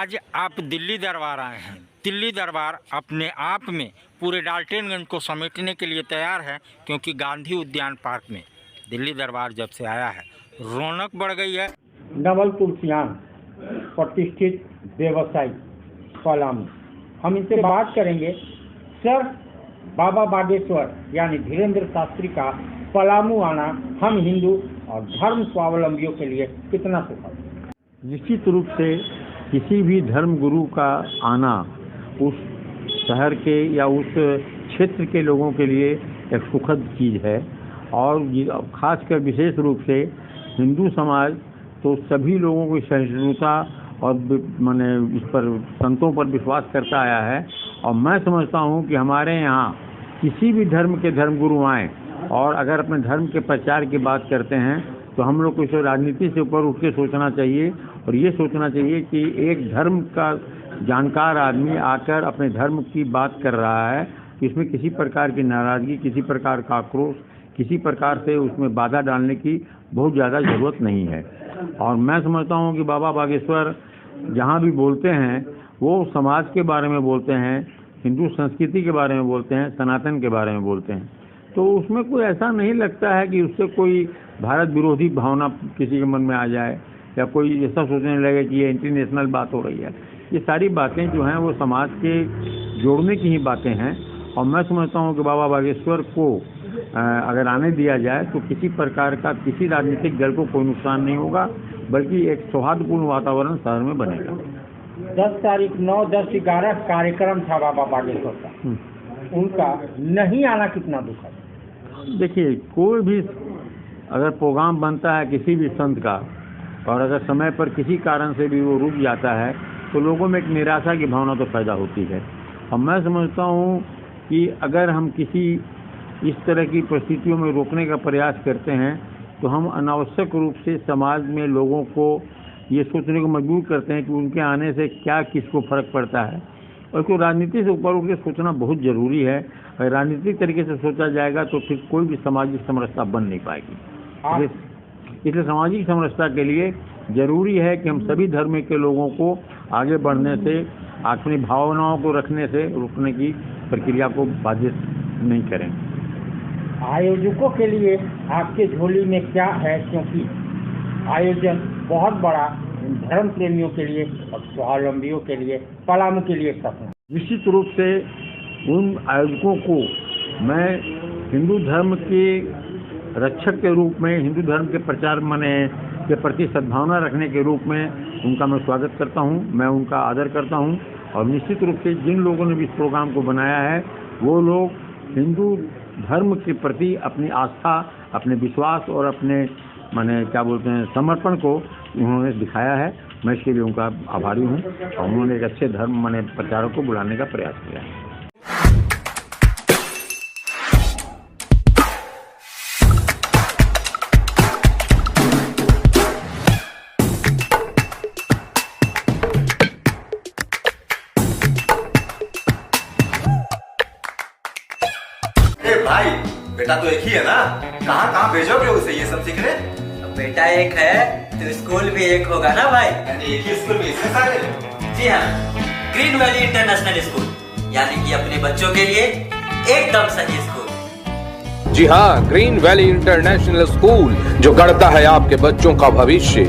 आज आप दिल्ली दरबार आए हैं। दिल्ली दरबार अपने आप में पूरे डाल्टनगंज को समेटने के लिए तैयार है, क्योंकि गांधी उद्यान पार्क में दिल्ली दरबार जब से आया है रौनक बढ़ गई है। नवल तुलसियान प्रतिष्ठित व्यवसायी पलामू, हम इनसे बात करेंगे। सर, बाबा बागेश्वर यानी धीरेन्द्र शास्त्री का पलामू आना हम हिंदू और धर्म स्वावलंबियों के लिए कितना सुखद? निश्चित रूप से किसी भी धर्म गुरु का आना उस शहर के या उस क्षेत्र के लोगों के लिए एक सुखद चीज़ है, और खासकर विशेष रूप से हिंदू समाज तो सभी लोगों की सहिष्णुता और माने इस पर संतों पर विश्वास करता आया है। और मैं समझता हूँ कि हमारे यहाँ किसी भी धर्म के धर्मगुरु आएँ और अगर अपने धर्म के प्रचार की बात करते हैं तो हम लोग को इसे राजनीति से ऊपर उठ के सोचना चाहिए, और ये सोचना चाहिए कि एक धर्म का जानकार आदमी आकर अपने धर्म की बात कर रहा है, इसमें किसी प्रकार की नाराज़गी, किसी प्रकार का आक्रोश, किसी प्रकार से उसमें बाधा डालने की बहुत ज़्यादा ज़रूरत नहीं है। और मैं समझता हूँ कि बाबा बागेश्वर जहाँ भी बोलते हैं वो समाज के बारे में बोलते हैं, हिंदू संस्कृति के बारे में बोलते हैं, सनातन के बारे में बोलते हैं, तो उसमें कोई ऐसा नहीं लगता है कि उससे कोई भारत विरोधी भावना किसी के मन में आ जाए या कोई ऐसा सोचने लगे कि ये इंटरनेशनल बात हो रही है। ये सारी बातें जो हैं वो समाज के जोड़ने की ही बातें हैं, और मैं समझता हूँ कि बाबा बागेश्वर को अगर आने दिया जाए तो किसी प्रकार का किसी राजनीतिक दल को कोई नुकसान नहीं होगा, बल्कि एक सौहार्दपूर्ण वातावरण शहर में बनेगा। 10 तारीख 9, 10, 11 कार्यक्रम था बाबा बागेश्वर का, उनका नहीं आना कितना दुख है। देखिए, कोई भी अगर प्रोग्राम बनता है किसी भी संत का और अगर समय पर किसी कारण से भी वो रुक जाता है तो लोगों में एक निराशा की भावना तो पैदा होती है। और मैं समझता हूँ कि अगर हम किसी इस तरह की परिस्थितियों में रोकने का प्रयास करते हैं तो हम अनावश्यक रूप से समाज में लोगों को ये सोचने को मजबूर करते हैं कि उनके आने से क्या किसको फ़र्क पड़ता है, और को राजनीति से ऊपर उठ के सोचना बहुत ज़रूरी है। अगर राजनीतिक तरीके से सोचा जाएगा तो फिर कोई भी सामाजिक समरसता बन नहीं पाएगी। इसलिए सामाजिक समरसता के लिए ज़रूरी है कि हम सभी धर्म के लोगों को आगे बढ़ने से, अपनी भावनाओं को रखने से रोकने की प्रक्रिया को बाधित नहीं करें। आयोजकों के लिए आपके झोली में क्या है, क्योंकि आयोजन बहुत बड़ा धर्म प्रेमियों के लिए और स्वावलंबियों के लिए, पलामू के लिए सपना। निश्चित रूप से उन आयोजकों को मैं हिंदू धर्म के रक्षक के रूप में, हिंदू धर्म के प्रचार के प्रति सद्भावना रखने के रूप में उनका मैं स्वागत करता हूं, मैं उनका आदर करता हूं। और निश्चित रूप से जिन लोगों ने भी इस प्रोग्राम को बनाया है वो लोग हिंदू धर्म के प्रति अपनी आस्था, अपने विश्वास और अपने समर्पण को उन्होंने दिखाया है। मैं इसके लिए उनका आभारी हूं, और उन्होंने एक अच्छे धर्म प्रचारक को बुलाने का प्रयास किया है। भाई, बेटा तो एक ही है ना, कहाँ भेजोगे उसे ये सब सीखने? बेटा एक है तो स्कूल भी एक होगा ना भाई। एक ही स्कूल में इतने सारे? जी हाँ, ग्रीन वैली इंटरनेशनल स्कूल, यानी कि अपने बच्चों के लिए एकदम सही स्कूल। जी हाँ, ग्रीन वैली इंटरनेशनल स्कूल जो गढ़ता है आपके बच्चों का भविष्य।